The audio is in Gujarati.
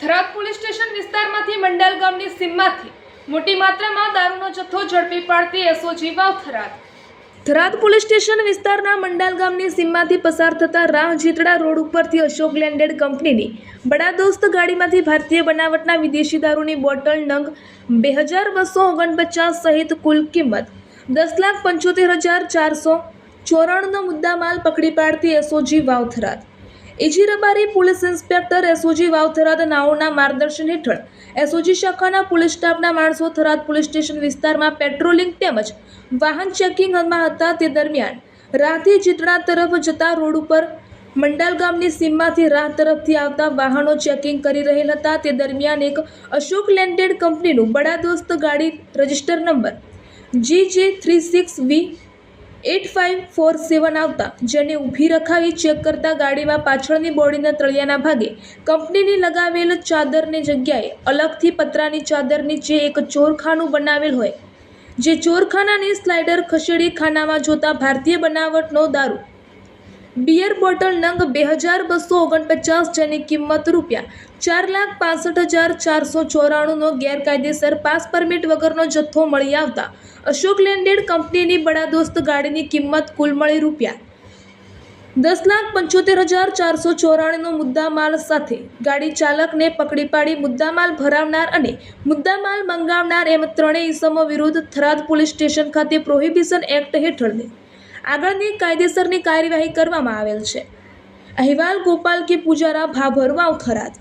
થરાદ પોલીસ સ્ટેશન વિસ્તારમાંથી મંડાલ ગામની સીમમાંથી મોટી માત્રામાં દારૂનો જથ્થો ઝડપી પાડતી SOG Vav Tharad police station વિસ્તારના મંડાલ ગામની સીમમાંથી પસાર થતા રાહ જીતડા રોડ ઉપરથી અશોક લેન્ડેડ કંપનીની બડા દોસ્ત ગાડીમાંથી ભારતીય બનાવટના વિદેશી દારૂની બોટલ નંગ 2249 સહિત કુલ કિંમત 10,75,494નો મુદ્દામાલ પકડી પાડતી એસઓજી વાવ થરાદ એજી Rabari police inspector SOG Vav Tharad નાઓના માર્ગદર્શન હેઠળ એસઓજી શાખાના પોલીસ સ્ટાફના માણસો થરાદ પોલીસ સ્ટેશન વિસ્તારમાં પેટ્રોલિંગ તેમજ વાહન ચેકિંગમાં હતા। તે દરમિયાન રાહથી જીતડા તરફ જતા રોડ ઉપર મંડાલ ગામની સીમમાંથી રાહ તરફથી આવતા વાહનો ચેકિંગ કરી રહેલ હતા। તે દરમિયાન એક અશોક લેન્ડેડ કંપનીનું બડા દોસ્ત ગાડી રજિસ્ટર નંબર GJ36V8547 આવતા જેને ઊભી રખાવી ચેક કરતા ગાડીમાં પાછળની બોડીના તળિયાના ભાગે કંપનીની લગાવેલ ચાદરની જગ્યાએ અલગથી પતરાની ચાદર નીચે એક ચોરખાનું બનાવેલ હોય, જે ચોરખાનાની સ્લાઇડર ખસેડી ખાનામાં જોતા ભારતીય બનાવટનો દારૂ બિયર બોટલ નંગ 2249 જેની કિંમત ₹4,65,494નો ગેરકાયદેસર પાસ પરમિટ વગરનો જથ્થો મળી આવતા અશોક લેન્ડેડ કંપનીની બડા દોસ્ત ગાડીની કિંમત કુલ મળી ₹10,75,494નો મુદ્દામાલ સાથે ગાડી ચાલકને પકડી પાડી મુદ્દામાલ ભરાવનાર અને મુદ્દામાલ મંગાવનાર એમ ત્રણેય ઇસમો વિરુદ્ધ થરાદ પોલીસ સ્ટેશન ખાતે પ્રોહિબિશન એક્ટ હેઠળની આગળની કાયદેસરની કાર્યવાહી કરવામાં આવેલ છે। અહેવાલ ગોપાલ કે પૂજારા ભાભર વાવ થરાદ।